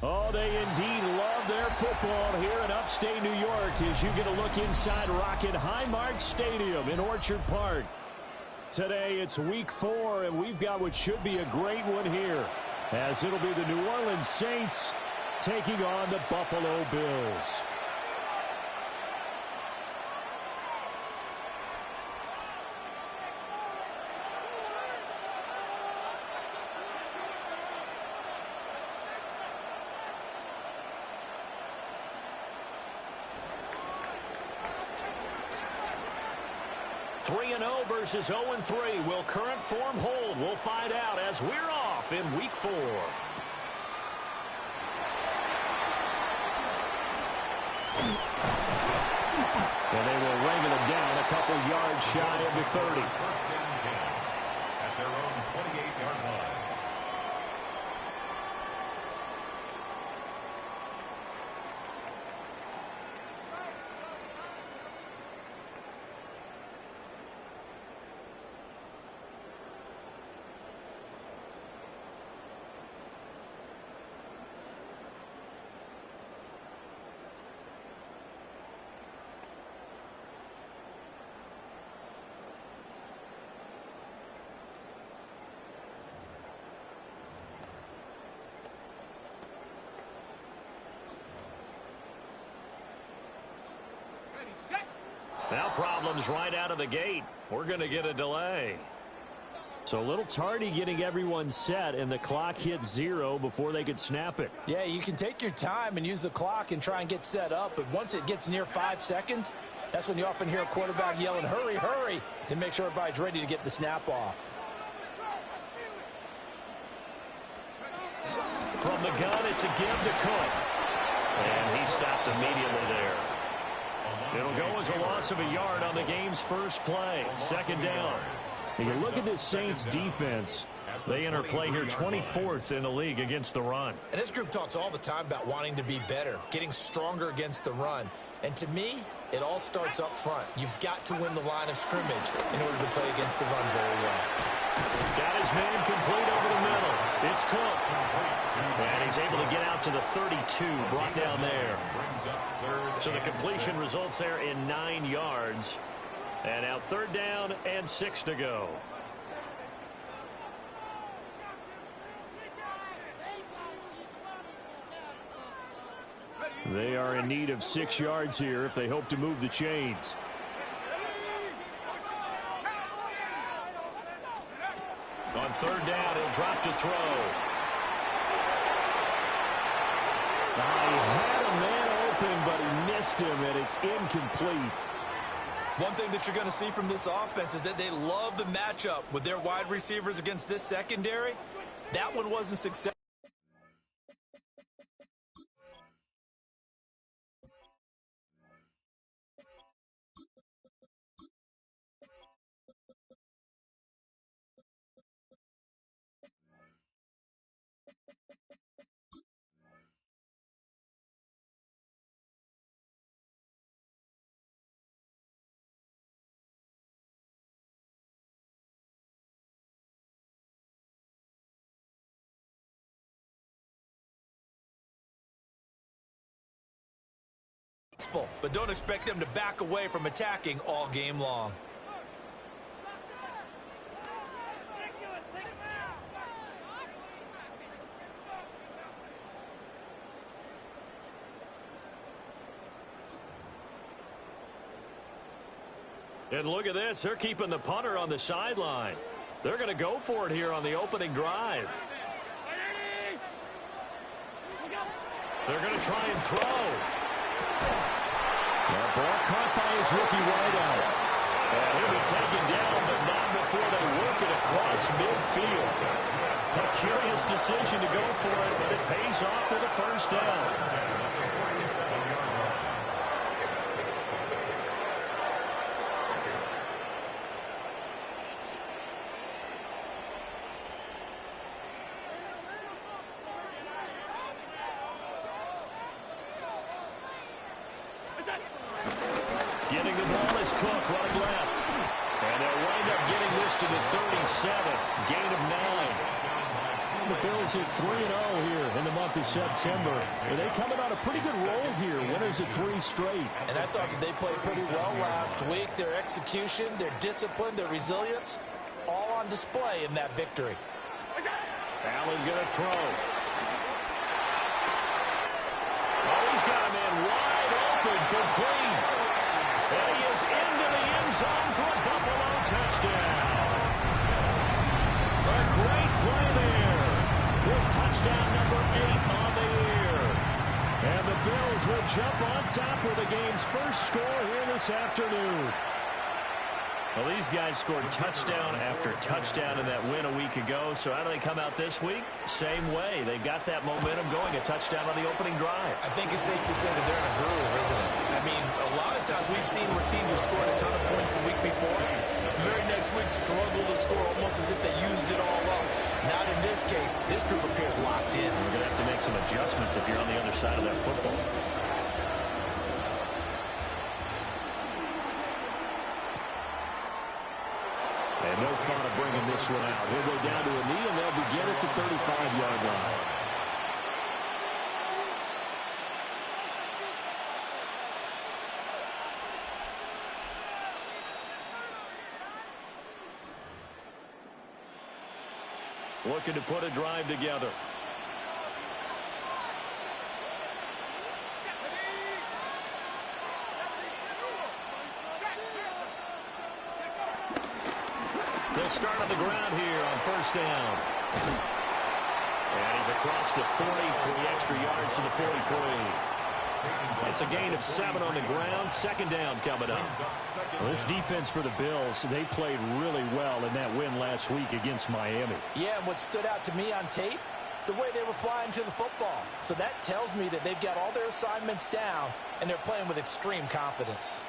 Oh, they indeed love their football here in upstate New York as you get a look inside Rocket Highmark Stadium in Orchard Park. Today it's week 4, and we've got what should be a great one here, as it'll be the New Orleans Saints taking on the Buffalo Bills. Three 3-0 versus 0-3. Will current form hold? We'll find out as we're off in week 4. And they will wrangle it down a couple yards shy of the 30. First down 10 at their own 28-yard line. Now problems right out of the gate. We're going to get a delay. So a little tardy getting everyone set, and the clock hits 0 before they could snap it. Yeah, you can take your time and use the clock and try and get set up, but once it gets near 5 seconds, that's when you often hear a quarterback yelling, hurry, hurry, to make sure everybody's ready to get the snap off. From the gun, it's a give to Cook. And he stopped immediately there. It'll go as a loss of a yard on the game's first play. Second down. And you look at this Saints defense. They enter play here 24th in the league against the run. And this group talks all the time about wanting to be better, getting stronger against the run. And to me, it all starts up front. You've got to win the line of scrimmage in order to play against the run very well. Got his man complete over the middle. It's Cook. And he's able to get out to the 32, brought down there. So the completion results there in 9 yards. And now third down and 6 to go. They are in need of 6 yards here if they hope to move the chains. On third down, he'll drop to throw. He had a man open, but he missed him, and it's incomplete. One thing that you're going to see from this offense is that they love the matchup with their wide receivers against this secondary. That one wasn't successful. But don't expect them to back away from attacking all game long. And look at this. They're keeping the punter on the sideline. They're going to go for it here on the opening drive. They're going to try and throw. That ball caught by his rookie wideout. And he'll be taken down, but not before they work it across midfield. A curious decision to go for it, but it pays off for the first down. Getting the ball is Cook running left. And they'll wind up getting this to the 37. Gain of 9. The Bills at 3-0 here in the month of September. They coming on a pretty good roll here. Winners of 3 straight. And I thought that they played pretty well last week. Their execution, their discipline, their resilience, all on display in that victory. Allen going to throw. Oh, he's got a man wide open, complete. And he is into the end zone for a Buffalo touchdown. A great play there. With touchdown number 8 on the year. And the Bills will jump on top with the game's first score here this afternoon. Well, these guys scored touchdown after touchdown in that win a week ago. So how do they come out this week? Same way. They've got that momentum going. A touchdown on the opening drive. I think it's safe to say that they're in a groove, isn't it? I mean, a lot of times we've seen where teams have scored a ton of points the week before. The very next week struggle to score almost as if they used it all up. Not in this case. This group appears locked in. We're going to have to make some adjustments if you're on the other side of that football. And no thought of bringing this one out. He'll go down to a knee, and they'll begin at the 35-yard line. Looking to put a drive together. They'll start on the ground here on first down. And he's across the 40, 3 extra yards to the 43. It's a gain of 7 on the ground. Second down coming up. Well, this defense for the Bills, they played really well in that win last week against Miami. Yeah, and what stood out to me on tape, the way they were flying to the football. So that tells me that they've got all their assignments down, and they're playing with extreme confidence.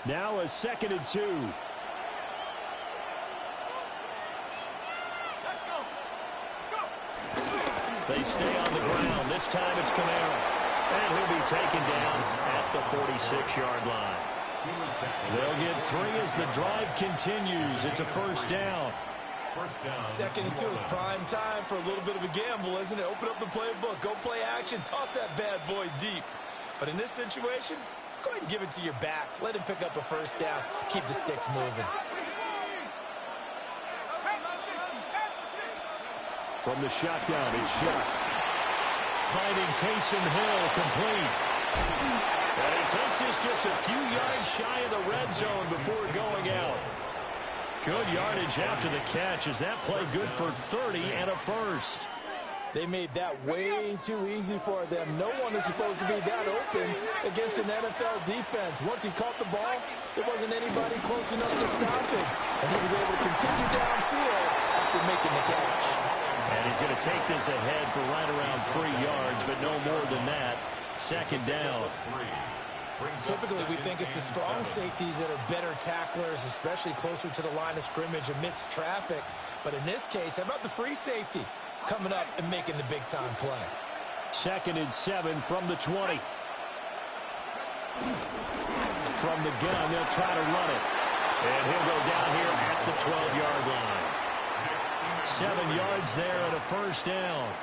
Now a 2nd and 2. They stay on the ground. This time it's Kamara. And he'll be taken down at the 46-yard line. They'll get 3 as the drive continues. It's a first down. 2nd and 2 is prime time for a little bit of a gamble, isn't it? Open up the playbook. Go play action. Toss that bad boy deep. But in this situation, go ahead and give it to your back. Let him pick up a first down. Keep the sticks moving. From the shotgun, it's Shuck. Finding Taysom Hill complete. And he takes us just a few yards shy of the red zone before going out. Good yardage after the catch. Is that play good for 30 and a first? They made that way too easy for them. No one is supposed to be that open against an NFL defense. Once he caught the ball, there wasn't anybody close enough to stop him. And he was able to continue downfield after making the catch. And he's going to take this ahead for right around 3 yards, but no more than that. Second down. Typically, we think it's the strong safeties that are better tacklers, especially closer to the line of scrimmage amidst traffic. But in this case, how about the free safety coming up and making the big-time play? 2nd and 7 from the 20. From the gun, they'll try to run it. And he'll go down here at the 12-yard line. 7 yards there and a first down.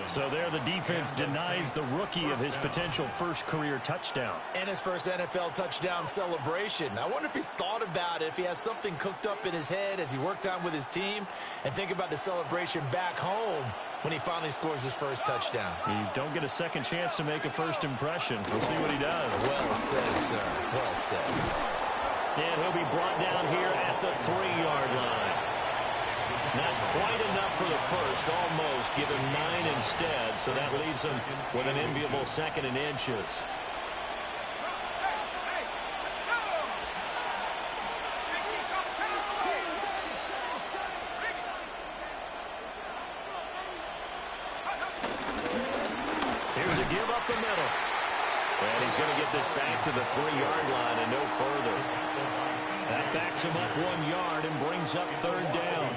So there the defense denies the rookie of his potential first career touchdown. And his first NFL touchdown celebration. I wonder if he's thought about it, if he has something cooked up in his head as he worked on with his team, and think about the celebration back home when he finally scores his first touchdown. You don't get a second chance to make a first impression. We'll see what he does. Well said, sir. Well said. And he'll be brought down here at the 3-yard line. Not quite enough for the first, almost. Give him 9 instead, so that leaves him with an enviable 2nd and inches. Here's a give up the middle. And he's going to get this back to the 3-yard line and no further. That backs him up 1 yard and brings up 3rd down.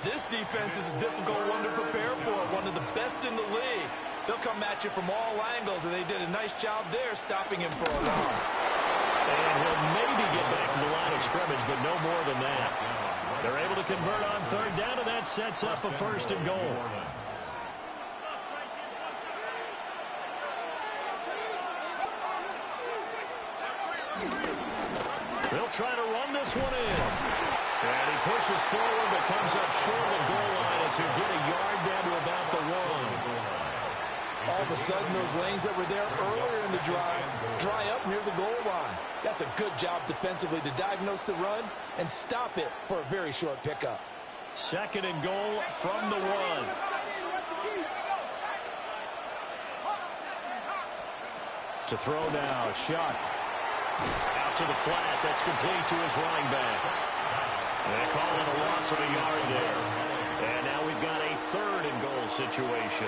This defense is a difficult one to prepare for, one of the best in the league. They'll come at you from all angles, and they did a nice job there stopping him for a loss. And he'll maybe get back to the line of scrimmage, but no more than that. They're able to convert on third down, and that sets up a first and goal. They'll try to run this one in. And he pushes forward, but comes up short of the goal line as he'll get a yard down to about the one. All of a sudden, those lanes that were there earlier in the drive dry up near the goal line. That's a good job defensively to diagnose the run and stop it for a very short pickup. Second and goal from the one. To throw now, Shuck. Out to the flat, that's complete to his running back. They call it a loss of a yard there. And now we've got a third and goal situation.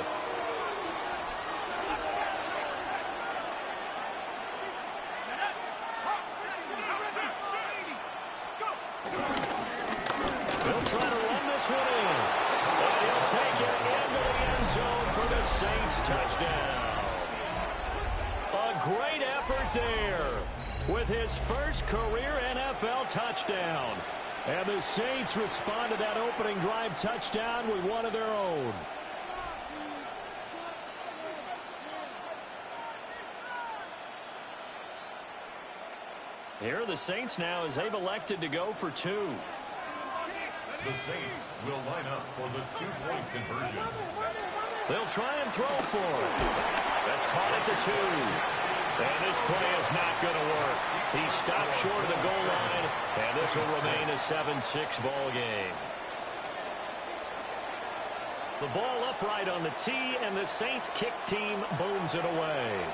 They'll try to run this one in. And he'll take it into the end zone for the Saints touchdown. A great effort there with his first career NFL touchdown. And the Saints respond to that opening drive touchdown with one of their own. Here are the Saints now as they've elected to go for two. The Saints will line up for the two-point conversion. They'll try and throw for it. That's caught at the 2. And this play is not going to work. He stopped short of the goal line, and this will remain a 7-6 ball game. The ball upright on the tee, and the Saints kick team booms it away.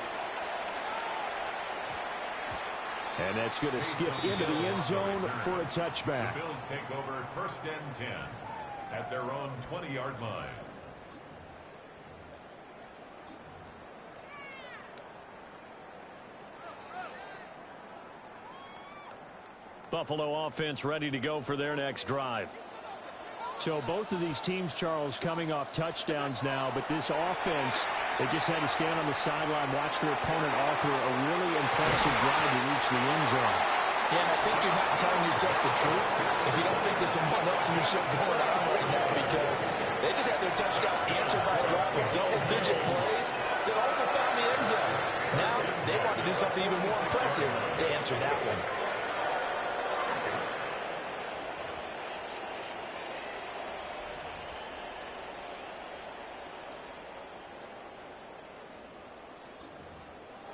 And that's going to skip into the end zone for a touchback. The Bills take over first and 10 at their own 20-yard line. Buffalo offense ready to go for their next drive. So both of these teams, Charles, coming off touchdowns now, but this offense, they just had to stand on the sideline, watch their opponent author a really impressive drive to reach the end zone. Yeah, and I think you're not telling yourself the truth if you don't think there's some one-upsmanship going on right now, because they just had their touchdown answered by a drive with double-digit plays that also found the end zone. Now they want to do something even more impressive to answer that one.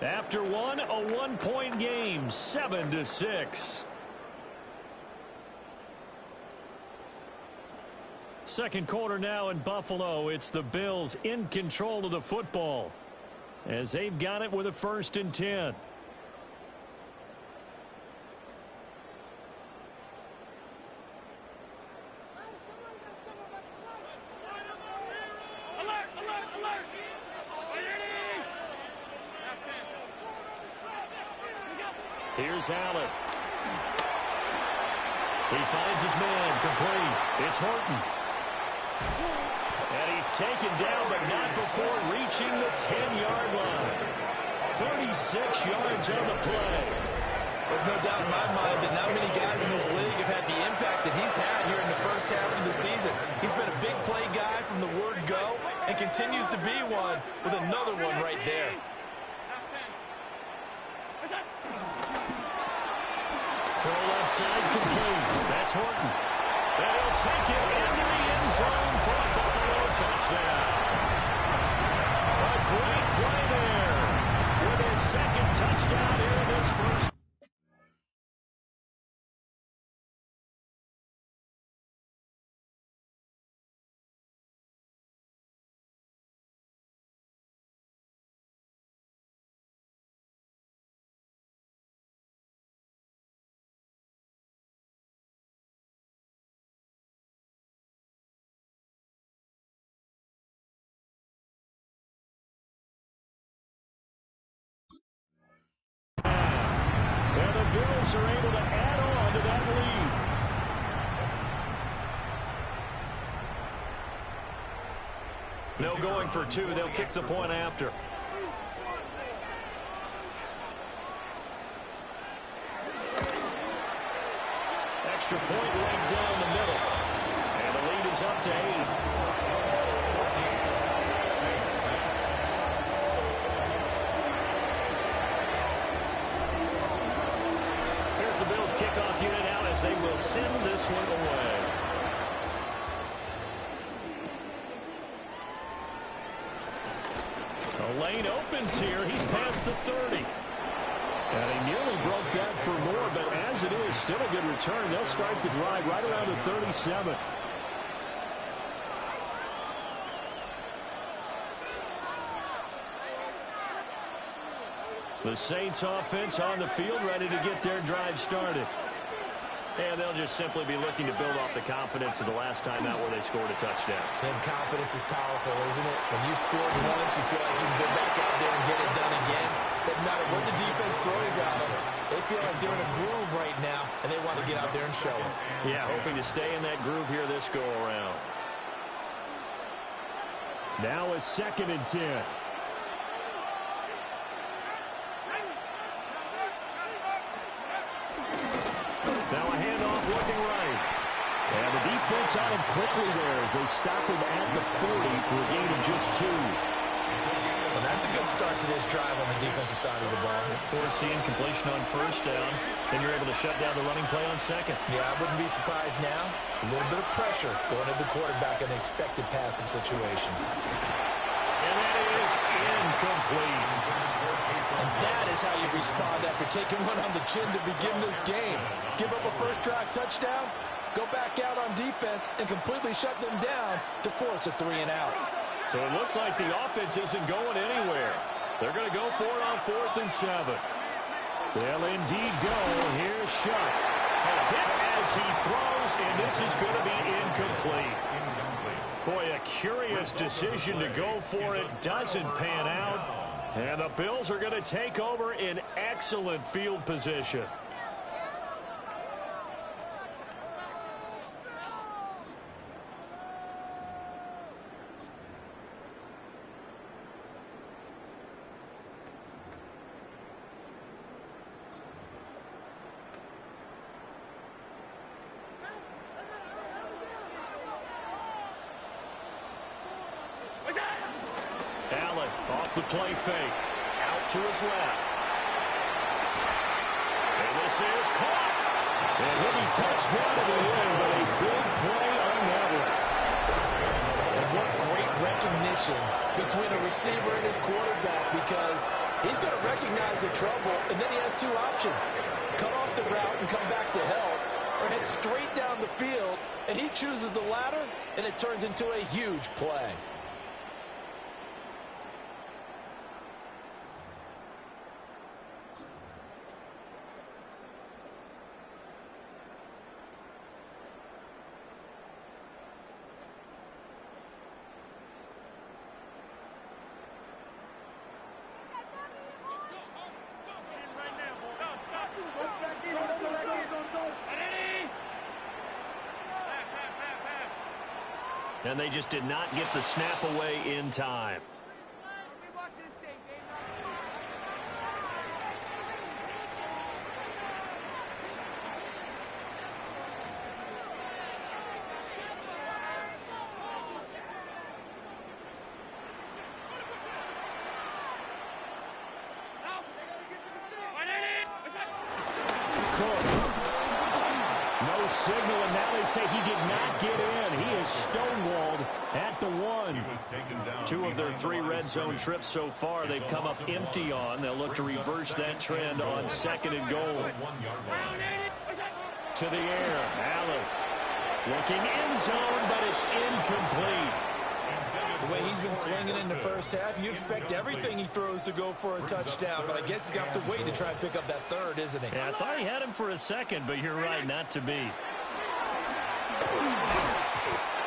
After one, a one-point game, 7-6. Second quarter now in Buffalo. It's the Bills in control of the football as they've got it with a 1st and 10. Here's Allen. He finds his man, complete. It's Horton. And he's taken down, but not before reaching the 10-yard line. 36 yards on the play. There's no doubt in my mind that not many guys in this league have had the impact that he's had here in the first half of the season. He's been a big play guy from the word go and continues to be one with another one right there. Throw left side complete. That's Horton. And he'll take it into the end zone for a Buffalo touchdown. A great play there with his second touchdown here in this first. And the Bills are able to add on to that lead. No going for two. They'll kick the point after. Extra point right down the middle. And the lead is up to 8. The Bills kickoff unit out as they will send this one away. The lane opens here. He's past the 30. And he nearly broke that for more, but as it is, still a good return. They'll start the drive right around the 37. The Saints offense on the field, ready to get their drive started. And they'll just simply be looking to build off the confidence of the last time out where they scored a touchdown. And confidence is powerful, isn't it? When you scored once, you feel like you can go back out there and get it done again. Doesn't matter what the defense throws at them. They feel like they're in a groove right now, and they want to get out there and show it. Yeah, hoping to stay in that groove here this go-around. Now a 2nd and 10. Now a handoff looking right. And the defense on him quickly there as they stop him at the 40 for a gain of just 2. Well, that's a good start to this drive on the defensive side of the ball. Forcing completion on 1st down. Then you're able to shut down the running play on 2nd. Yeah, I wouldn't be surprised now. A little bit of pressure going at the quarterback in an expected passing situation. And that is incomplete. And that is how you respond after taking one on the chin to begin this game. Give up a first-drive touchdown, go back out on defense, and completely shut them down to force a 3-and-out. So it looks like the offense isn't going anywhere. They're going to go for it on 4th and 7. They'll indeed go. Here's Shuck. A hit as he throws, and this is going to be incomplete. Boy, a curious decision to go for it. Doesn't pan out. And the Bills are going to take over in excellent field position. Allen off the play fake. Out to his left. And this is caught. And he'll be touched down at the end, but a big play on that one. And what great recognition between a receiver and his quarterback, because he's going to recognize the trouble, and then he has 2 options. Cut off the route and come back to help, or head straight down the field, and he chooses the latter, and it turns into a huge play. And they just did not get the snap away in time. No signal, and now they say he did not get in. He is stonewalled at the 1. 2 of their 3 red zone trips so far they've come up empty on. They'll look to reverse that trend on 2nd and goal. To the air, Allen looking end zone, but it's incomplete. The way he's been slinging in the first half, you expect everything he throws to go for a touchdown, but I guess he's going to have to wait to try and pick up that 3rd, isn't he? Yeah, I thought he had him for a second, but you're right, not to be.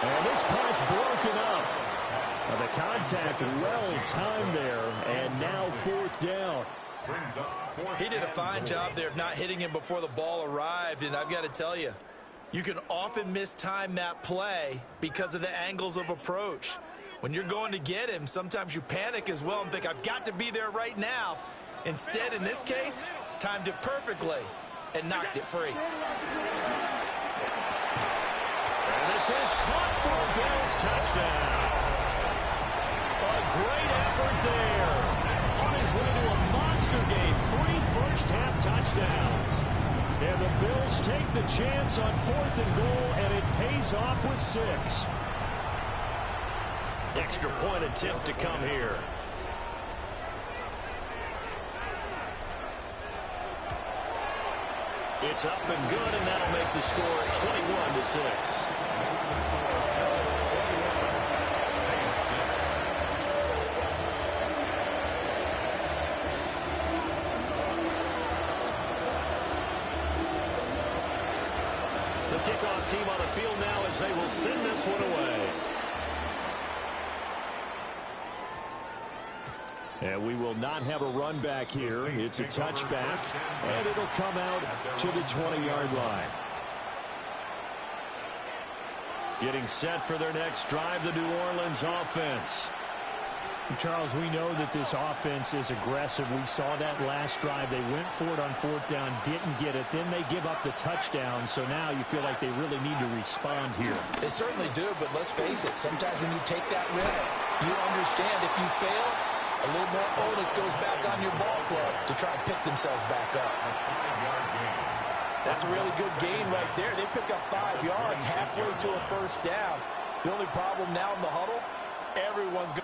And this pass broken up. The contact well-timed there, and now 4th down. He did a fine job there of not hitting him before the ball arrived, and I've got to tell you, you can often mistime that play because of the angles of approach. When you're going to get him, sometimes you panic as well and think, I've got to be there right now. Instead, in this case, timed it perfectly and knocked it free. And this is caught for a Bills touchdown. A great effort there. On his way to a monster game, 3 first-half touchdowns. And the Bills take the chance on 4th and goal, and it pays off with 6. Extra point attempt to come here. It's up and good, and that'll make the score 21-6. The kickoff team on the field now as they will send this one away. And we will not have a run back here. It's a touchback, and it'll come out to the 20-yard line. Getting set for their next drive, the New Orleans offense. Charles, we know that this offense is aggressive. We saw that last drive. They went for it on 4th down, didn't get it. Then they give up the touchdown, so now you feel like they really need to respond here. They certainly do, but let's face it. Sometimes when you take that risk, you understand if you fail, a little more onus goes back on your ball club to try and pick themselves back up. That's a really good gain right there. They pick up 5 yards halfway to a first down. The only problem now in the huddle, everyone's going.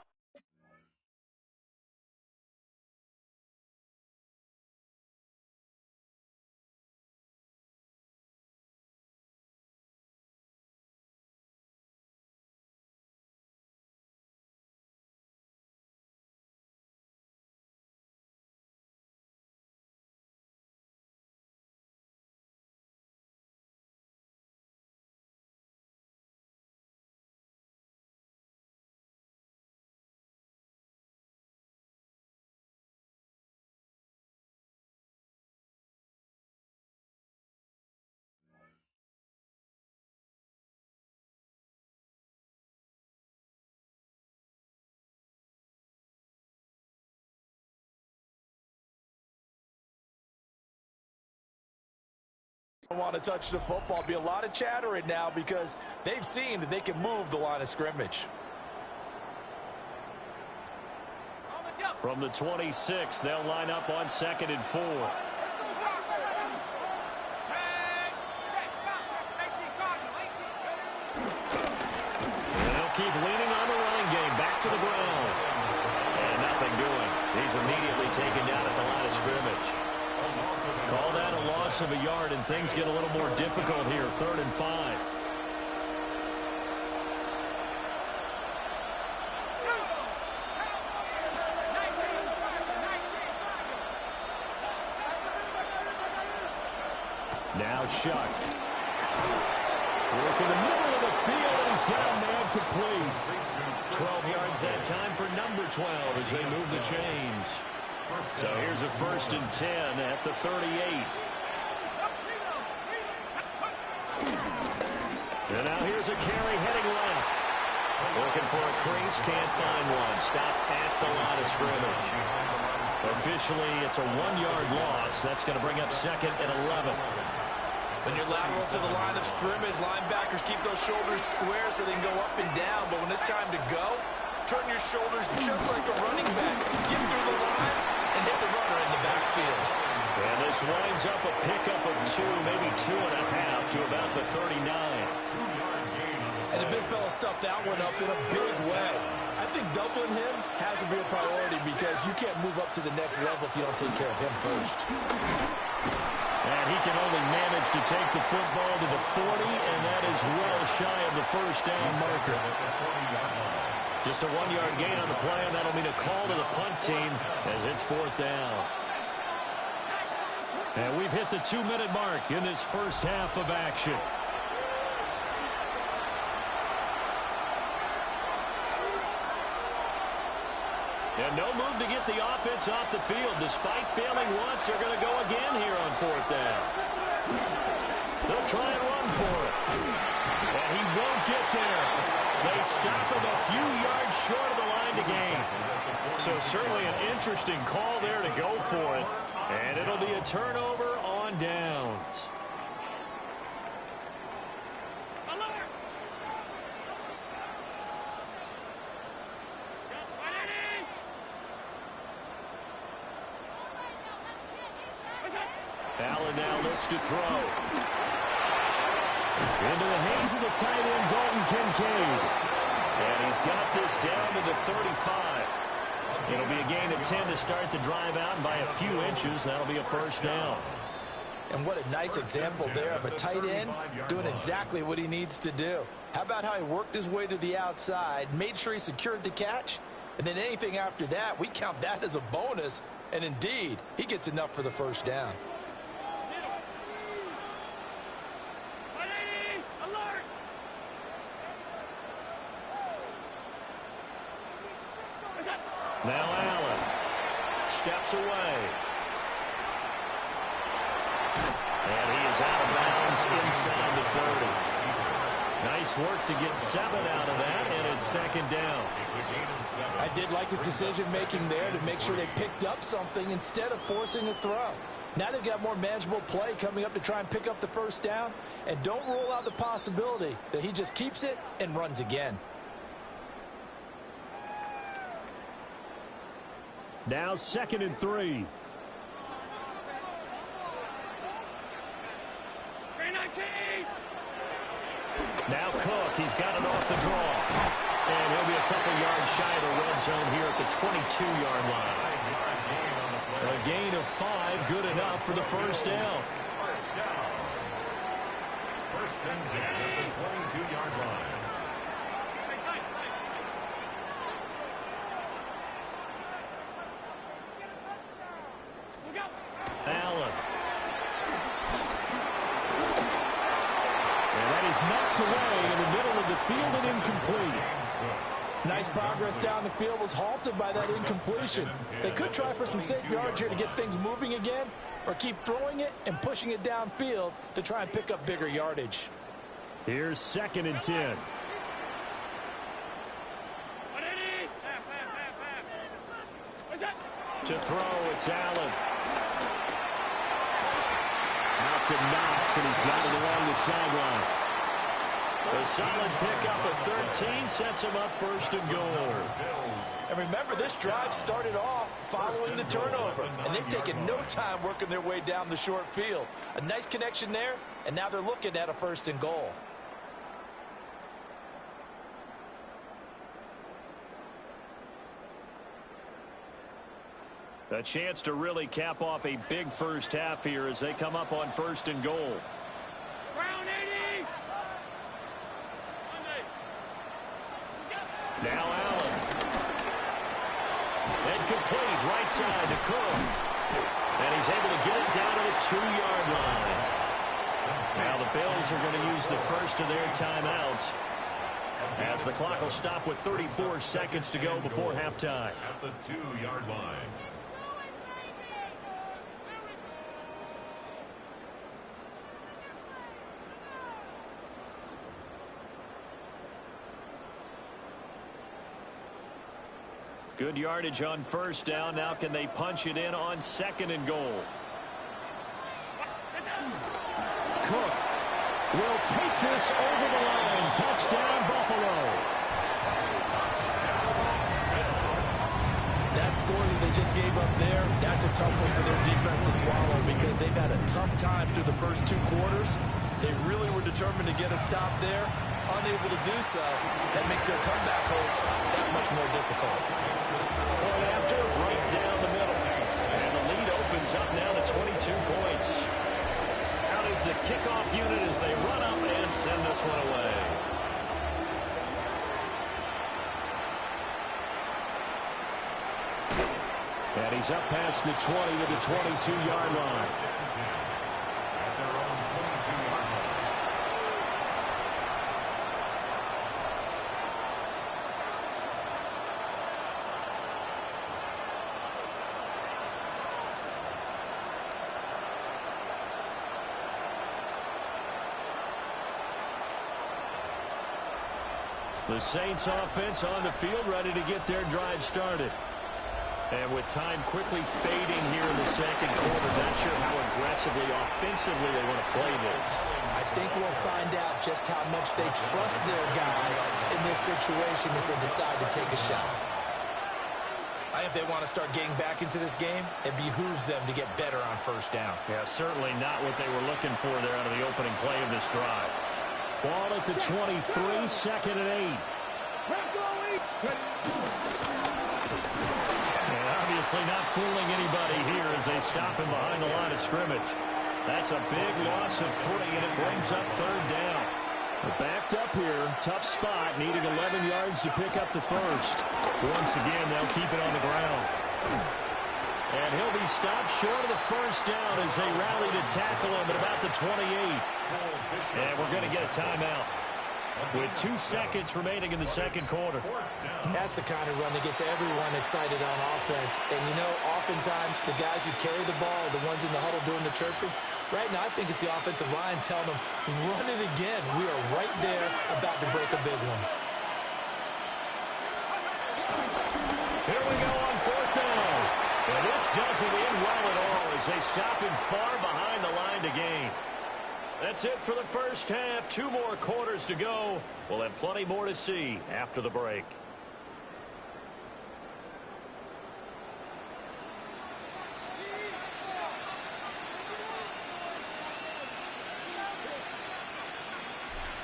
Want to touch the football. Be a lot of chattering now because they've seen that they can move the line of scrimmage. From the 26, they'll line up on 2nd and 4. They'll keep leaning on the running game. Back to the ground. And nothing doing. He's immediately taken down at the line of scrimmage. Call that a loss of a yard, and things get a little more difficult here. 3rd and 5. Now Shuck. Work in the middle of the field, and he's got a man complete. 12 yards that time for number 12 as they move the chains. So here's a 1st and 10 at the 38. And now here's a carry heading left. Looking for a crease, can't find one. Stopped at the line of scrimmage. Officially, it's a 1-yard loss. That's going to bring up 2nd and 11. When you're lateral to the line of scrimmage, linebackers keep those shoulders square so they can go up and down. But when it's time to go, turn your shoulders just like a running back. Get through the line and hit the runner in the backfield. And this winds up a pickup of 2, maybe 2.5 to about the 39. And the big fella stuffed that one up in a big way. I think doubling him has to be a priority because you can't move up to the next level if you don't take care of him first. And he can only manage to take the football to the 40, and that is well shy of the first down marker. Just a 1-yard gain on the play, and that'll mean a call to the punt team as it's 4th down. And we've hit the 2-minute mark in this first half of action. And no move to get the offense off the field. Despite failing once, they're going to go again here on 4th down. They'll try and run for it. And he won't get there. They stop him a few yards short of the line to gain. So certainly an interesting call there to go for it. And it'll be a turnover on downs. Allen now looks to throw. Into the hands of the tight end, Dalton Kincaid. And he's got this down to the 35. It'll be a gain of 10 to start the drive out, and by a few inches, that'll be a first down. And what a nice example there of a tight end doing exactly what he needs to do. How about how he worked his way to the outside, made sure he secured the catch, and then anything after that, we count that as a bonus. And indeed, he gets enough for the first down. Now Allen steps away. And he is out of bounds inside the 30. Nice work to get 7 out of that, and it's second down. I did like his decision-making there to make sure they picked up something instead of forcing a throw. Now they've got more manageable play coming up to try and pick up the first down, and don't rule out the possibility that he just keeps it and runs again. Now 2nd and 3. Now Cook, he's got it off the draw. And he'll be a couple yards shy of the red zone here at the 22-yard line. A gain of 5, good enough for the first down. First and 10 at the 22-yard line. Allen. And that is knocked away in the middle of the field and incomplete. Nice progress down the field, was halted by that incompletion. They could try for some safe yards here to get things moving again, or keep throwing it and pushing it downfield to try and pick up bigger yardage. Here's 2nd and 10. To throw, it's Allen. Out to Knox, and he's got it along the sideline. A solid pickup of 13 sets him up 1st and goal. And remember, this drive started off following the turnover, and they've taken no time working their way down the short field. A nice connection there, and now they're looking at a 1st and goal. A chance to really cap off a big first half here as they come up on 1st and goal. Now Allen. Incomplete, right side to Cook. And he's able to get it down to the 2-yard line. Now the Bills are going to use the first of their timeouts, as the clock will stop with 34 seconds to go before halftime. At the 2-yard line. Good yardage on 1st down. Now can they punch it in on 2nd and goal? Cook will take this over the line. Touchdown, Buffalo. That score that they just gave up there, that's a tough one for their defense to swallow, because they've had a tough time through the first 2 quarters. They really were determined to get a stop there. Unable to do so, that makes their comeback hopes that much more difficult. Point after, right down the middle. And the lead opens up now to 22 points. Out is the kickoff unit as they run up and send this one away. And he's up past the 20 to the 22-yard line. At their own 22-yard line. The Saints offense on the field, ready to get their drive started. And with time quickly fading here in the second quarter, not sure how aggressively, offensively they want to play this. I think we'll find out just how much they trust their guys in this situation if they decide to take a shot. I think if they want to start getting back into this game, it behooves them to get better on first down. Yeah, certainly not what they were looking for there out of the opening play of this drive. Ball at the 23, 2nd and 8. And obviously not fooling anybody here as they stop him behind the line of scrimmage. That's a big loss of 3, and it brings up 3rd down. They're backed up here, tough spot, needing 11 yards to pick up the first. Once again, they'll keep it on the ground. And he'll be stopped short of the first down as they rally to tackle him at about the 28. And we're going to get a timeout with 2 seconds remaining in the second quarter. That's the kind of run that gets everyone excited on offense. And, you know, oftentimes the guys who carry the ball are the ones in the huddle doing the chirping. Right now, I think it's the offensive line telling them, run it again. We are right there about to break a big one. Here we go on 4th down. And this doesn't end well at all as they stop him far behind the line to gain. That's it for the first half. 2 more quarters to go. We'll have plenty more to see after the break.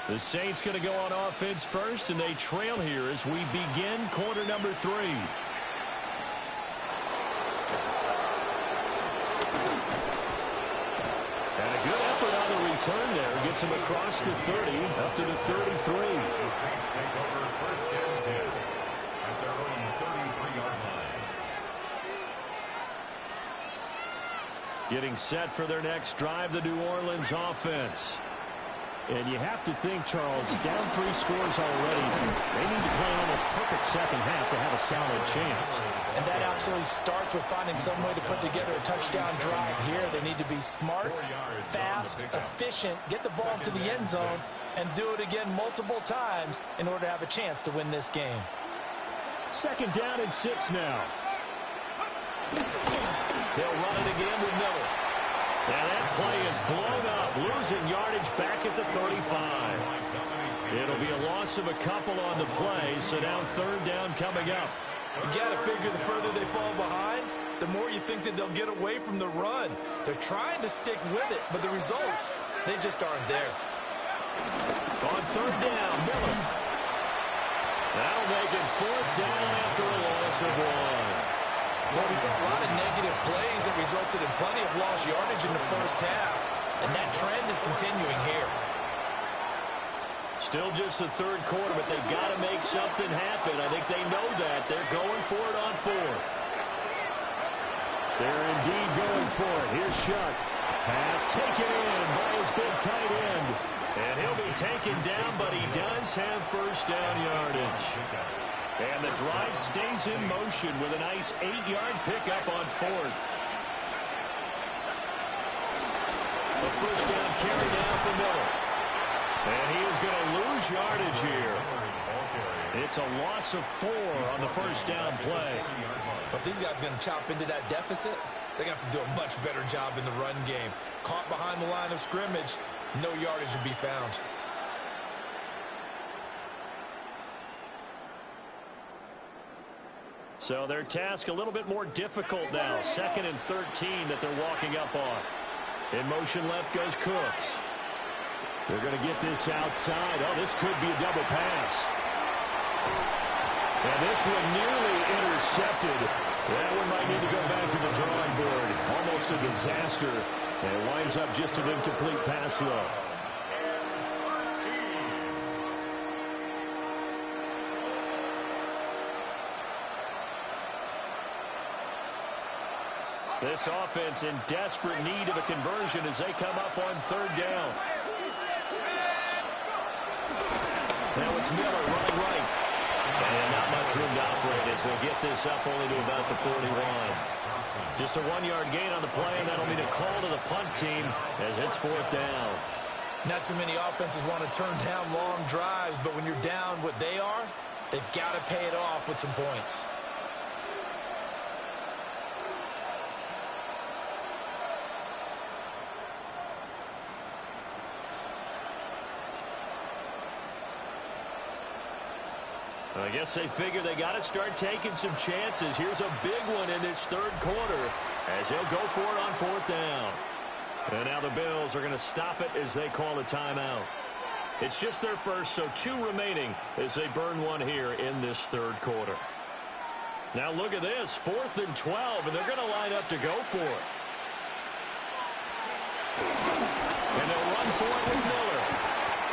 The Saints going to go on offense first, and they trail here as we begin quarter number 3. Turn there, gets him across the 30, up to the 33. The Saints take over 1st and 10 at their own 33-yard line. Getting set for their next drive, the New Orleans offense. And you have to think, Charles, down 3 scores already. They need to play an almost perfect second half to have a solid chance. And that absolutely starts with finding some way to put together a touchdown drive here. They need to be smart, fast, efficient, get the ball to the end zone, and do it again multiple times in order to have a chance to win this game. 2nd down and 6 now. They'll run it again with Nola. And that play is blown up, losing yardage back at the 35. It'll be a loss of a couple on the play, so now 3rd down coming up. You got to figure the further they fall behind, the more you think that they'll get away from the run. They're trying to stick with it, but the results, they just aren't there. On 3rd down, Miller. That'll make it 4th down after a loss of 1. Well, we saw a lot of negative plays that resulted in plenty of lost yardage in the first half, and that trend is continuing here. Still just the 3rd quarter, but they've got to make something happen. I think they know that. They're going for it on 4th. They're indeed going for it. Here's Shuck. Pass taken in by his big tight end. And he'll be taken down, but he does have first down yardage. And the drive stays in motion with a nice 8-yard pickup on 4th. A first down carry now for Miller. And he is going to lose yardage here. It's a loss of 4 on the first down play. But these guys are going to chop into that deficit. They got to do a much better job in the run game. Caught behind the line of scrimmage, no yardage to be found. So their task a little bit more difficult now. 2nd and 13 that they're walking up on. In motion left goes Cooks. They're going to get this outside. Oh, this could be a double pass. And this one nearly intercepted. That one might need to go back to the drawing board. Almost a disaster. And it winds up just an incomplete pass, though. This offense in desperate need of a conversion as they come up on 3rd down. Now it's Miller running right. And not much room to operate as they'll get this up only to about the 41. Just a 1-yard gain on the play, and that'll be a call to the punt team as it's 4th down. Not too many offenses want to turn down long drives, but when you're down what they are, they've got to pay it off with some points. I guess they figure they got to start taking some chances. Here's a big one in this third quarter as they'll go for it on 4th down. And now the Bills are going to stop it as they call a timeout. It's just their first, so 2 remaining as they burn one here in this third quarter. Now look at this, 4th and 12, and they're going to line up to go for it. And they'll run for it with Miller.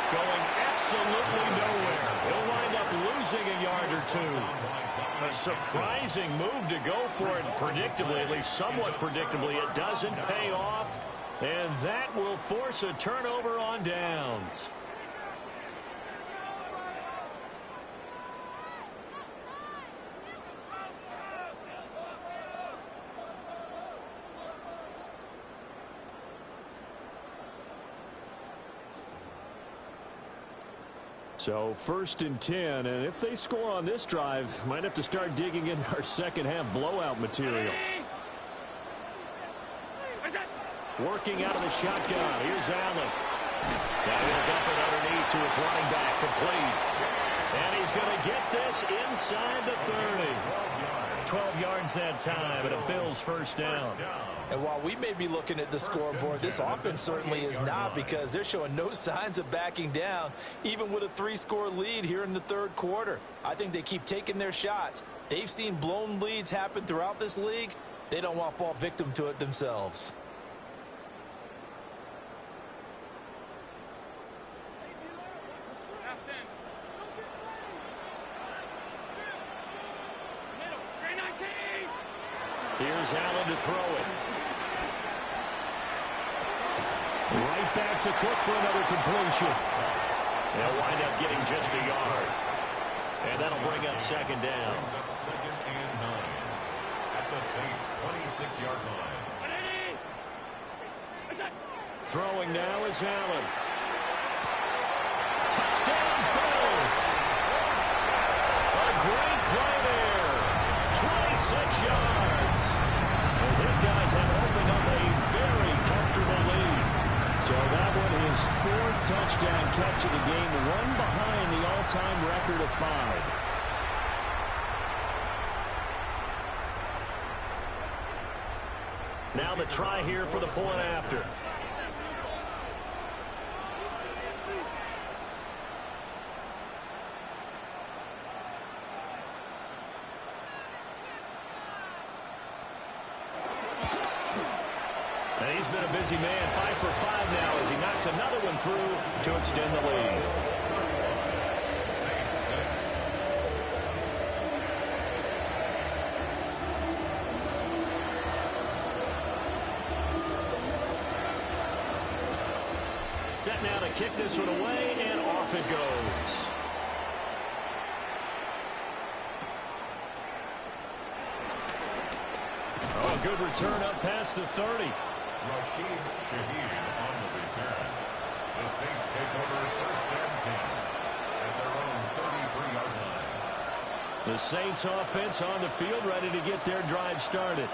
Going absolutely nowhere. He'll wind up losing a yard or 2. A surprising move to go for it. Predictably, at least somewhat predictably, it doesn't pay off. And that will force a turnover on downs. So 1st and 10, and if they score on this drive, might have to start digging in our second half blowout material. Working out of the shotgun. Here's Allen. Now he'll dump it underneath to his running back, complete. And he's going to get this inside the 30. 12 yards that time, and a Bills 1st down. And while we may be looking at the scoreboard, this offense certainly is not, because they're showing no signs of backing down, even with a 3-score lead here in the third quarter. I think they keep taking their shots. They've seen blown leads happen throughout this league. They don't want to fall victim to it themselves. Here's Allen to throw it. Right back to Cook for another completion. They'll wind up getting just a yard. And that'll bring up 2nd down. Second and 9 at the Saints' 26-yard line. Throwing now is Allen. Touchdown, Bills! A great play there. 26 yards. As these guys have opened up a very comfortable lead. So that one is 4th touchdown catch of the game, 1 behind the all-time record of 5. Now the try here for the point after. And he's been a busy man, 5 for 5 now as he knocks another one through to extend the lead. Saints 6. Set now to kick this one away, and off it goes. Oh, a good return up past the 30. Rashid Shaheed on the return. The Saints take over 1st and 10 at their own 33-yard line. The Saints offense on the field, ready to get their drive started.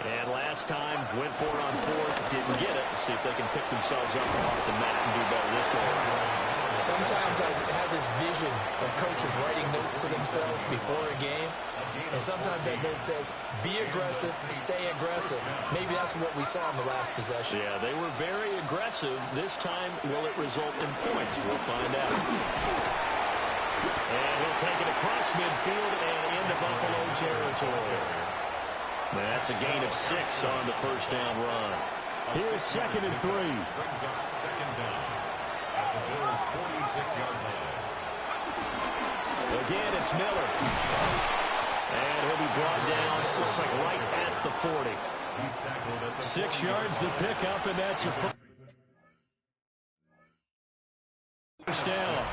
And last time, went for it on 4th, didn't get it. See if they can pick themselves up off the mat and do better this go around. Sometimes I have this vision of coaches writing notes to themselves before a game, and sometimes that note says, be aggressive, stay aggressive. Maybe that's what we saw in the last possession. Yeah, they were very aggressive. This time, will it result in points? We'll find out. And he'll take it across midfield and into Buffalo territory. That's a gain of 6 on the 1st down run. Here's 2nd and 3. Brings up 2nd down at the Bills' 46-yard line. Again, it's Miller. And he'll be brought down, looks like right at the 40. He's tackled at the 6 yards the pickup, and that's a first down.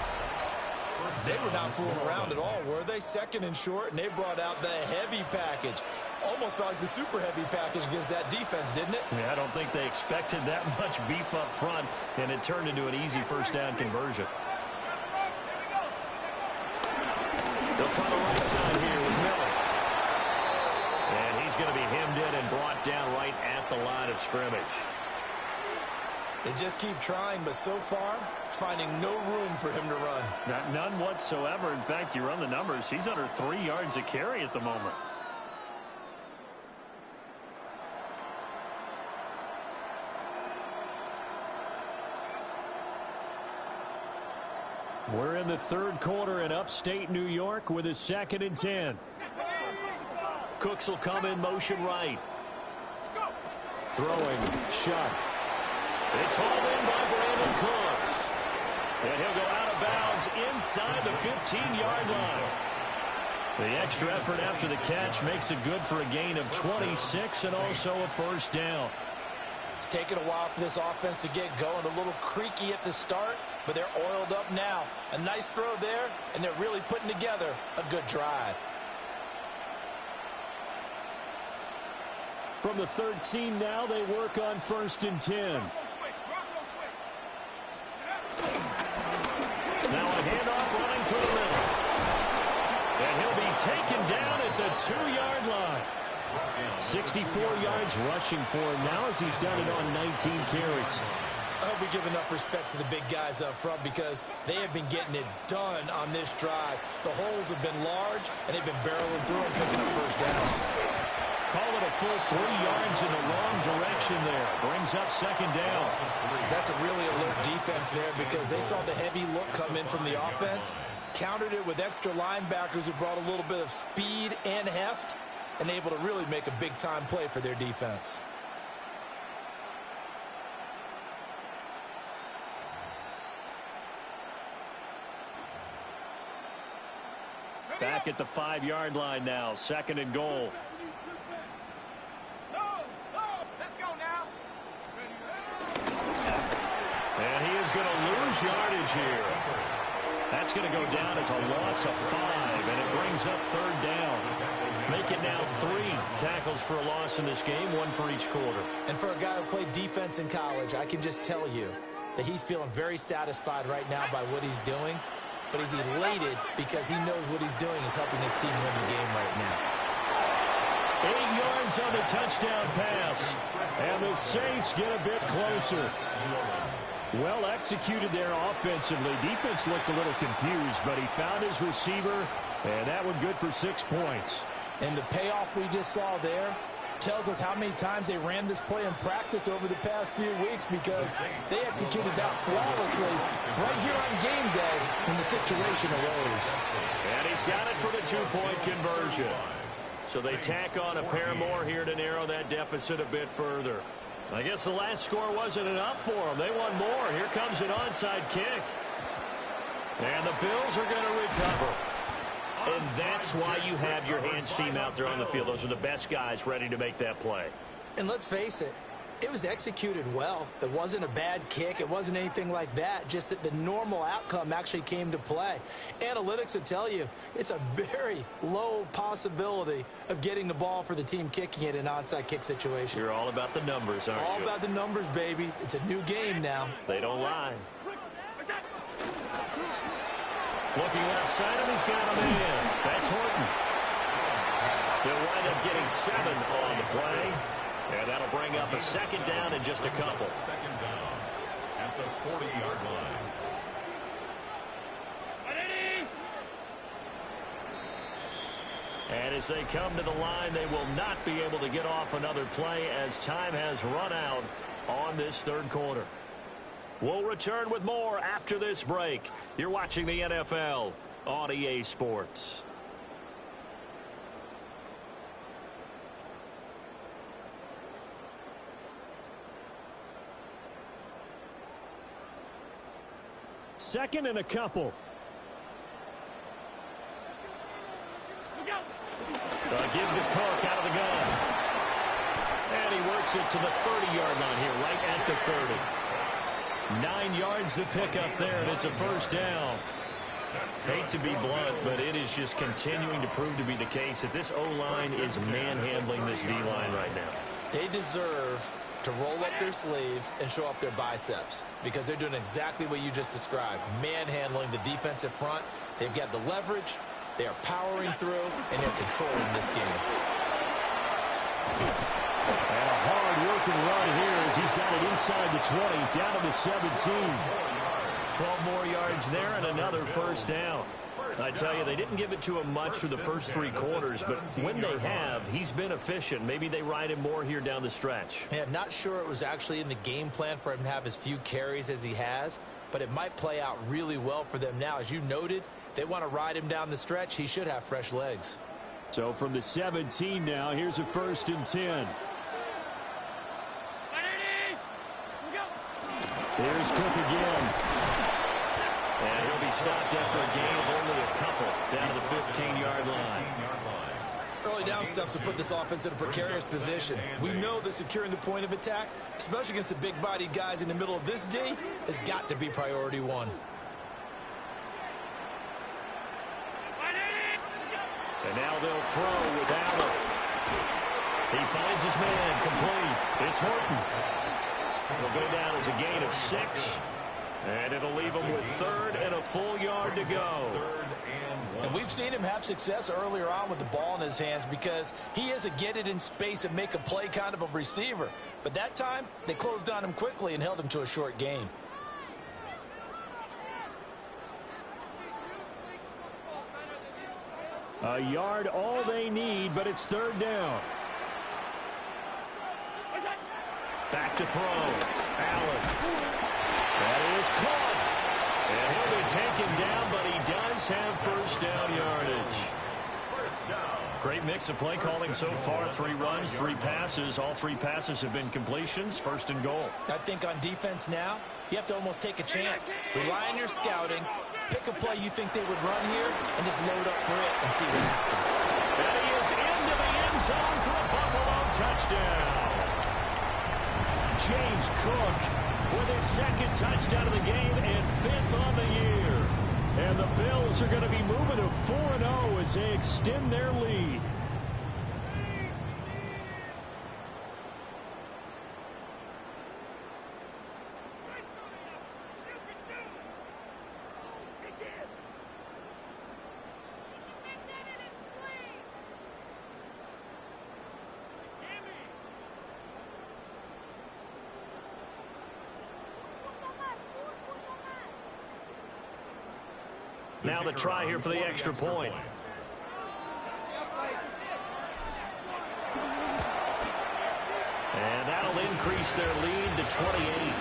They were not fooling around at all, were they? Second and short, and they brought out the heavy package. Almost felt like the super heavy package against that defense, didn't it? Yeah, I don't think they expected that much beef up front, and it turned into an easy first down conversion. They'll try the right side here with Miller. And he's going to be hemmed in and brought down right at the line of scrimmage. They just keep trying, but so far, finding no room for him to run. None whatsoever. In fact, you run the numbers, he's under 3 yards a carry at the moment. We're in the third quarter in upstate New York with a 2nd and 10. Cooks will come in motion right. Throwing, Shuck. It's hauled in by Brandon Cooks. And he'll go out of bounds inside the 15-yard line. The extra effort after the catch makes it good for a gain of 26 and also a first down. It's taken a while for this offense to get going. A little creaky at the start, but they're oiled up now. A nice throw there, and they're really putting together a good drive. From the 13 now, they work on 1st and 10. Now a handoff running through the middle. And he'll be taken down at the 2-yard line. 64 yards rushing for him now as he's done it on 19 carries. I hope we give enough respect to the big guys up front because they have been getting it done on this drive. The holes have been large, and they've been barreling through and picking up first downs. Call it a full 3 yards in the wrong direction there. Brings up 2nd down. That's a really alert defense there because they saw the heavy look come in from the offense, countered it with extra linebackers who brought a little bit of speed and heft, and able to really make a big-time play for their defense. Back at the 5-yard line now. 2nd and goal. And he is going to lose yardage here. That's going to go down as a loss of 5, and it brings up 3rd down. Make it now 3 tackles for a loss in this game, 1 for each quarter. And for a guy who played defense in college, I can just tell you that he's feeling very satisfied right now by what he's doing, but he's elated because he knows what he's doing is helping his team win the game right now. 8 yards on the touchdown pass, and the Saints get a bit closer. Well executed there offensively. Defense looked a little confused, but he found his receiver, and that one good for 6 points. And the payoff we just saw there tells us how many times they ran this play in practice over the past few weeks because they executed that flawlessly right here on game day when the situation arose. And he's got it for the 2-point conversion. So they tack on a pair more here to narrow that deficit a bit further. I guess the last score wasn't enough for them. They want more. Here comes an onside kick. And the Bills are going to recover. And that's why you have your hands team out there on the field. Those are the best guys ready to make that play. And let's face it, it was executed well. It wasn't a bad kick. It wasn't anything like that. Just that the normal outcome actually came to play. Analytics will tell you it's a very low possibility of getting the ball for the team kicking it in an onside kick situation. You're all about the numbers, aren't you? All about the numbers, baby. It's a new game now. They don't lie. Looking outside him, he's got him in. That's Horton. They'll wind up getting 7 on the play. And that'll bring up a 2nd down in just a couple. 2nd down at the 40-yard line. And as they come to the line, they will not be able to get off another play as time has run out on this 3rd quarter. We'll return with more after this break. You're watching the NFL on EA Sports. Second and a couple. Gives the Cook out of the gun. And he works it to the 30-yard line here, right at the 30. 9 yards to pick up there, and it's a first down. Hate to be blunt, but it is just continuing to prove to be the case that this O-line is manhandling this D-line right now. They deserve to roll up their sleeves and show up their biceps because they're doing exactly what you just described, manhandling the defensive front. They've got the leverage, they are powering through, and they're controlling this game. And a hard-working run here as he's got it inside the 20, down to the 17. 12 more yards there and another first down. I tell you, they didn't give it to him much for the first 3 quarters, but when they have, he's been efficient. Maybe they ride him more here down the stretch. Yeah, not sure it was actually in the game plan for him to have as few carries as he has, but it might play out really well for them now. As you noted, if they want to ride him down the stretch, he should have fresh legs. So from the 17 now, here's a 1st and 10. Here's Cook again. And he'll be stopped after a gain of only a couple down to the 15-yard line. Early down stuff to put this offense in a precarious position. We know that securing the point of attack, especially against the big-bodied guys in the middle of this D, has got to be priority 1. And now they'll throw with Allen. He finds his man complete. It's Horton. It'll go down as a gain of 6. And it'll leave him with 3rd and a full yard to go. And we've seen him have success earlier on with the ball in his hands because he is a get it in space and make a play kind of a receiver. But that time, they closed on him quickly and held him to a short gain. A yard all they need, but it's 3rd down. Back to throw. Allen. That is caught. And he'll be taken down, but he does have first down yardage. Great mix of play calling so far. 3 runs, 3 passes. All 3 passes have been completions. 1st and goal. I think on defense now, you have to almost take a chance. Rely on your scouting. Pick a play you think they would run here and just load up for it and see what happens. And he is into the end zone for a Buffalo touchdown. James Cook with his 2nd touchdown of the game and 5th on the year. And the Bills are going to be moving to 4-0 as they extend their lead. Now the try here for the extra point. And that'll increase their lead to 28.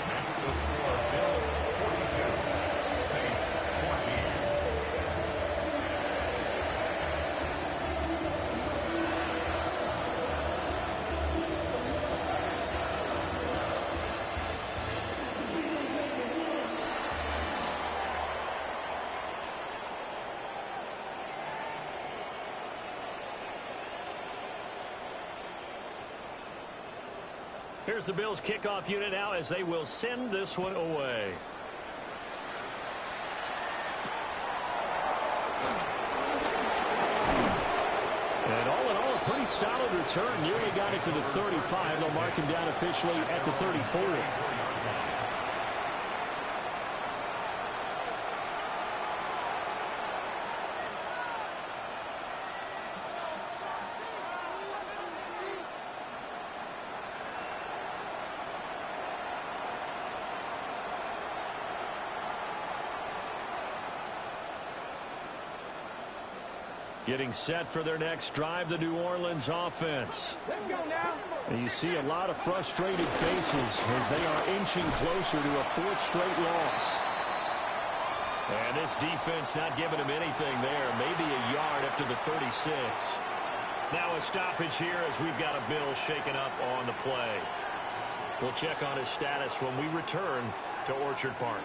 That's the score. Bills 42, Saints 14. Here's the Bills kickoff unit now as they will send this one away. And all in all, a pretty solid return. Nearly got it to the 35. They'll mark him down officially at the 34. Getting set for their next drive, the New Orleans offense. Let's go now. And you see a lot of frustrated faces as they are inching closer to a 4th straight loss. And this defense not giving him anything there. Maybe a yard up to the 36. Now a stoppage here as we've got a Bill shaken up on the play. We'll check on his status when we return to Orchard Park.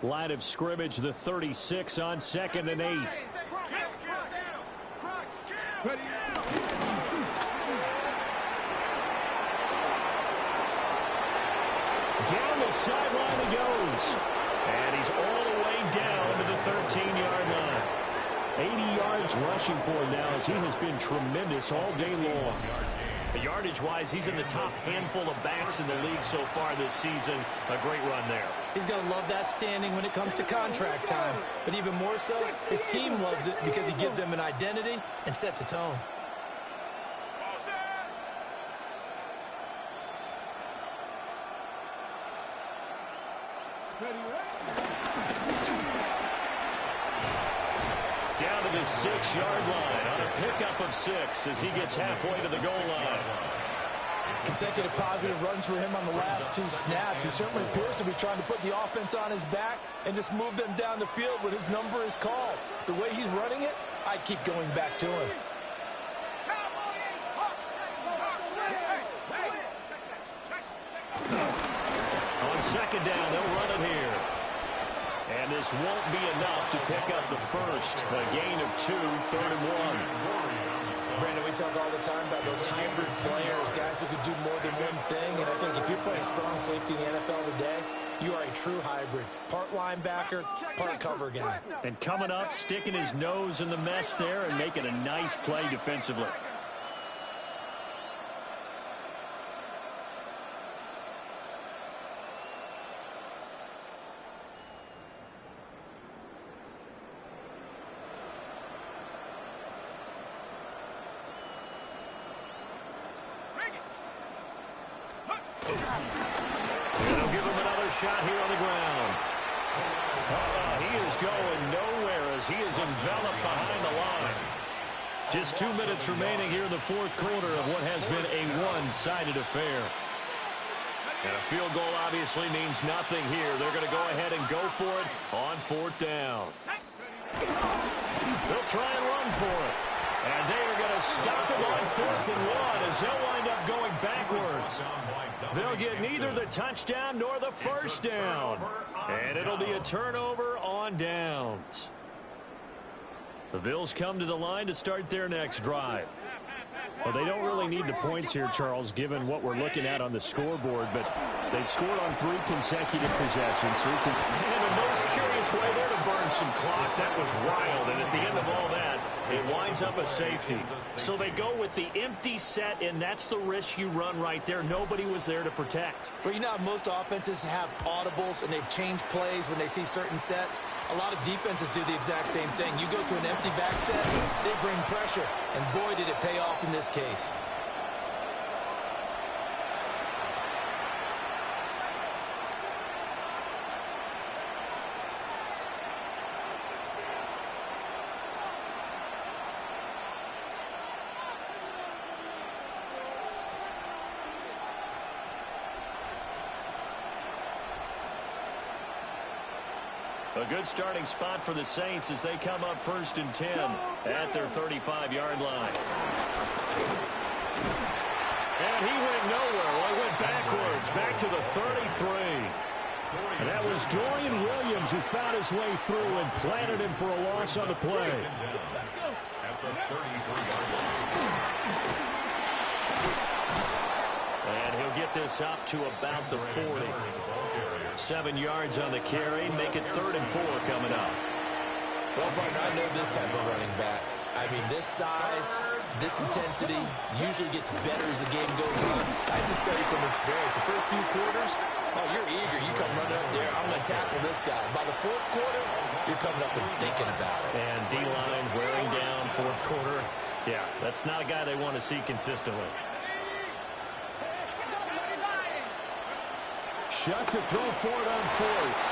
Line of scrimmage, the 36 on 2nd and 8. Down the sideline he goes. And he's all the way down to the 13-yard line. 80 yards rushing for him now as he has been tremendous all day long. Yardage-wise, he's in the top handful of backs in the league so far this season. A great run there. He's going to love that standing when it comes to contract time. But even more so, his team loves it because he gives them an identity and sets a tone. Down to the 6-yard line on a pickup of 6 as he gets halfway to the goal line. Consecutive positive runs for him on the last 2 snaps. He certainly appears to be trying to put the offense on his back and just move them down the field when his number is called. The way he's running it, I keep going back to him. On 2nd down, they'll run it here. And this won't be enough to pick up the first. A gain of 2, 3rd and 1. Brandon, we talk all the time about those hybrid players, guys who could do more than one thing. And I think if you're playing strong safety in the NFL today, you are a true hybrid. Part linebacker, part cover guy. And coming up, sticking his nose in the mess there and making a nice play defensively. They'll give him another shot here on the ground. He is going nowhere as he is enveloped behind the line. Just 2 minutes remaining here in the 4th quarter of what has been a one-sided affair. And a field goal obviously means nothing here. They're going to go ahead and go for it on 4th down. They'll try and run for it. And they are going to stop him on 4th and 1 as they'll wind up going backwards. They'll get neither the touchdown nor the first down. And it'll be a turnover on downs. The Bills come to the line to start their next drive. Well, they don't really need the points here, Charles, given what we're looking at on the scoreboard, but they've scored on 3 consecutive possessions. And the most curious way there to burn some clock. That was wild, and at the end of all that, it winds up a safety. So they go with the empty set, and that's the risk you run right there. Nobody was there to protect. Well, you know how most offenses have audibles and they've changed plays when they see certain sets? A lot of defenses do the exact same thing. You go to an empty back set, they bring pressure, and boy, did it pay off in this case. A good starting spot for the Saints as they come up 1st and 10 at their 35-yard line. And he went nowhere. Well, he went backwards, back to the 33. And that was Dorian Williams who found his way through and planted him for a loss on the play. At the 33-yard line. And he'll get this up to about the 40. 7 yards on the carry, make it 3rd and 4 coming up. Well, partner, I know this type of running back. I mean, this size, this intensity usually gets better as the game goes on. I just tell you from experience, the first few quarters, oh, you're eager. You come running up there, I'm going to tackle this guy. By the 4th quarter, you're coming up and thinking about it. And D-line wearing down 4th quarter. Yeah, that's not a guy they want to see consistently. Shot to throw for it on 4th.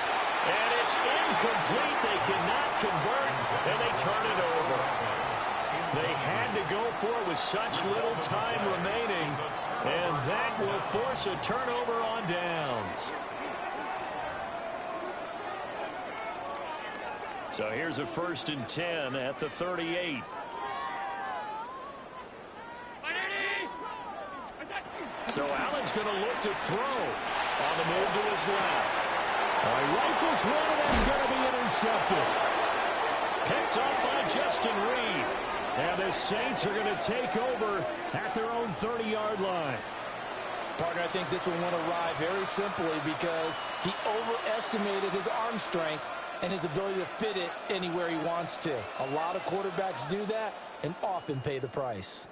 And it's incomplete. They cannot convert, and they turn it over. They had to go for it with such little time remaining, and that will force a turnover on downs. So here's a 1st and 10 at the 38. So Allen's going to look to throw. On the move to his left. He rifles one, and it's going to be intercepted. Picked up by Justin Reed. And the Saints are going to take over at their own 30-yard line. Partner, I think this one went awry very simply because he overestimated his arm strength and his ability to fit it anywhere he wants to. A lot of quarterbacks do that and often pay the price.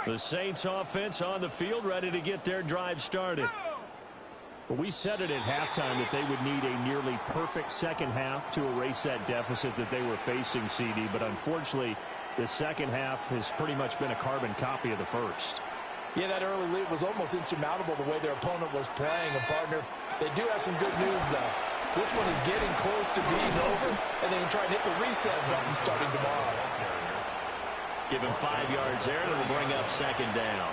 The Saints offense on the field, ready to get their drive started. Well, we said it at halftime that they would need a nearly perfect second half to erase that deficit that they were facing, CD. But unfortunately, the second half has pretty much been a carbon copy of the first. Yeah, that early lead was almost insurmountable the way their opponent was playing. And, partner, they do have some good news, though. This one is getting close to being over, and they can try and hit the reset button starting tomorrow. Give him 5 yards there, and it'll bring up second down.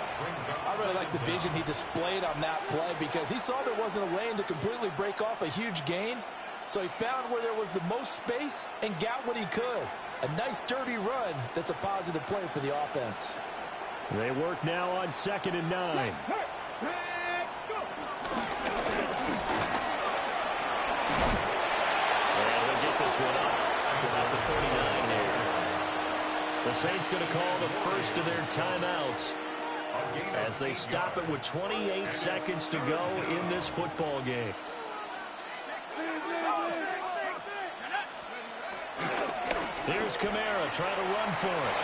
I really like the vision he displayed on that play because he saw there wasn't a lane to completely break off a huge gain. So he found where there was the most space and got what he could. A nice, dirty run that's a positive play for the offense. They work now on 2nd and 9. And he'll get this one up to about the 39 here. The Saints going to call the first of their timeouts as they stop it with 28 seconds to go in this football game. Here's Kamara trying to run for it.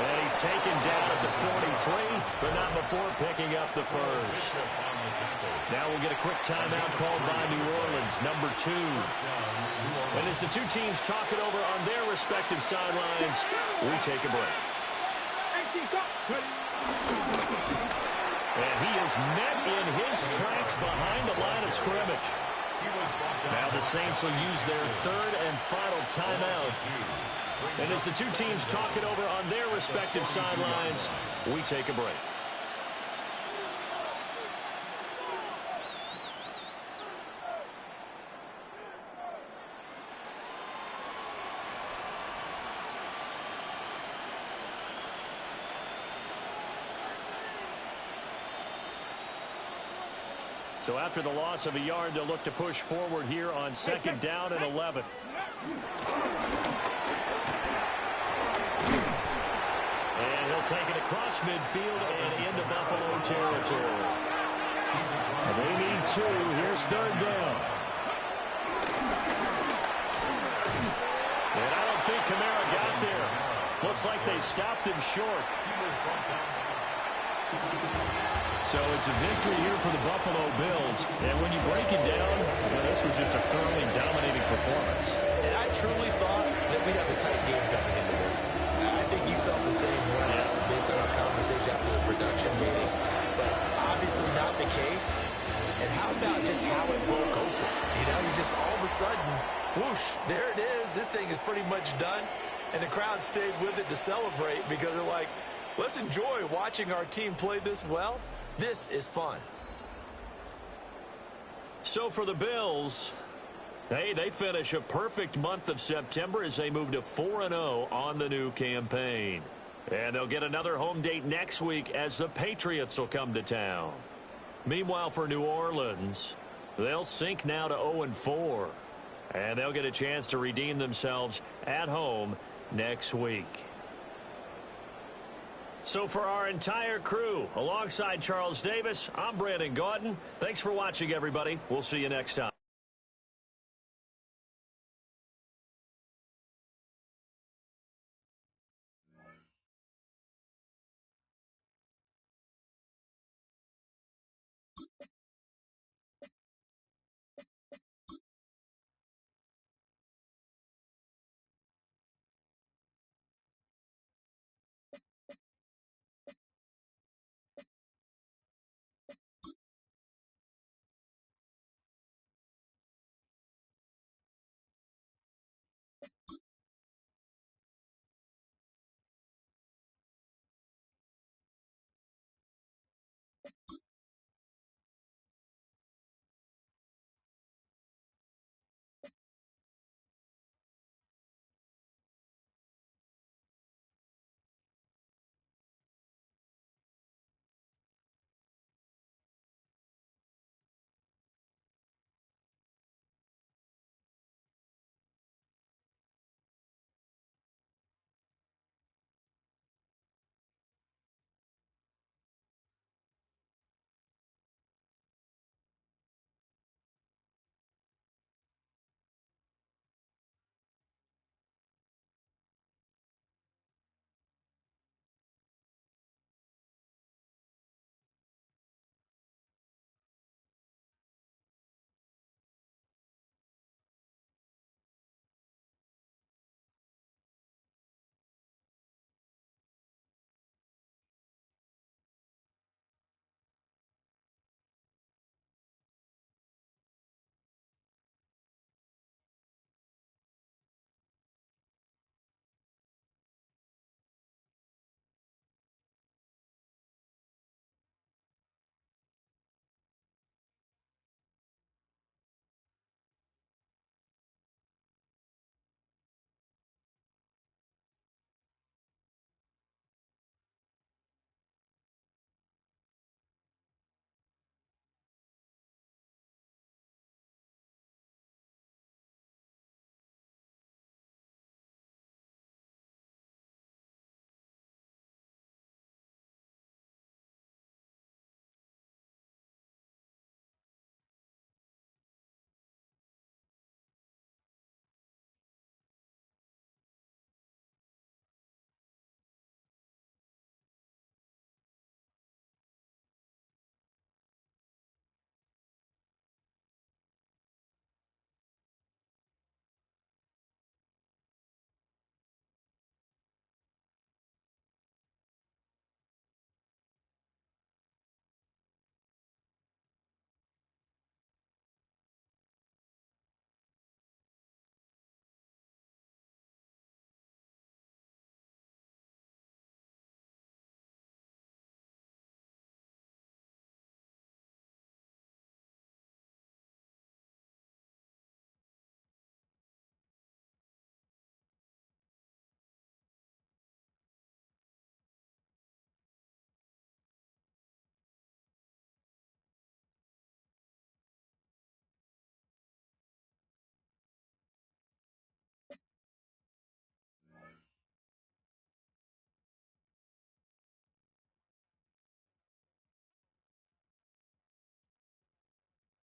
And he's taken down at the 43, but not before picking up the first. Now we'll get a quick timeout called by New Orleans, number 2. And as the two teams talk it over on their respective sidelines, we take a break. And he is met in his tracks behind the line of scrimmage. Now the Saints will use their third and final timeout. And as the two teams talk it over on their respective sidelines, we take a break. So after the loss of a yard, they'll look to push forward here on 2nd down and 11. And he'll take it across midfield and into Buffalo territory. They need 2. Here's 3rd down. And I don't think Kamara got there. Looks like they stopped him short. So it's a victory here for the Buffalo Bills. And when you break it down, well, this was just a thoroughly dominating performance. And I truly thought that we'd have a tight game coming into this. I think you felt the same way based on our conversation after the production meeting. But obviously not the case. And how about just how it broke open? You know, you just all of a sudden, whoosh, there it is. This thing is pretty much done. And the crowd stayed with it to celebrate because they're like, let's enjoy watching our team play this well. This is fun. So for the Bills, hey, they finish a perfect month of September as they move to 4-0 on the new campaign. And they'll get another home date next week as the Patriots will come to town. Meanwhile, for New Orleans, they'll sink now to 0-4. And they'll get a chance to redeem themselves at home next week. So for our entire crew, alongside Charles Davis, I'm Brandon Gaudin. Thanks for watching, everybody. We'll see you next time.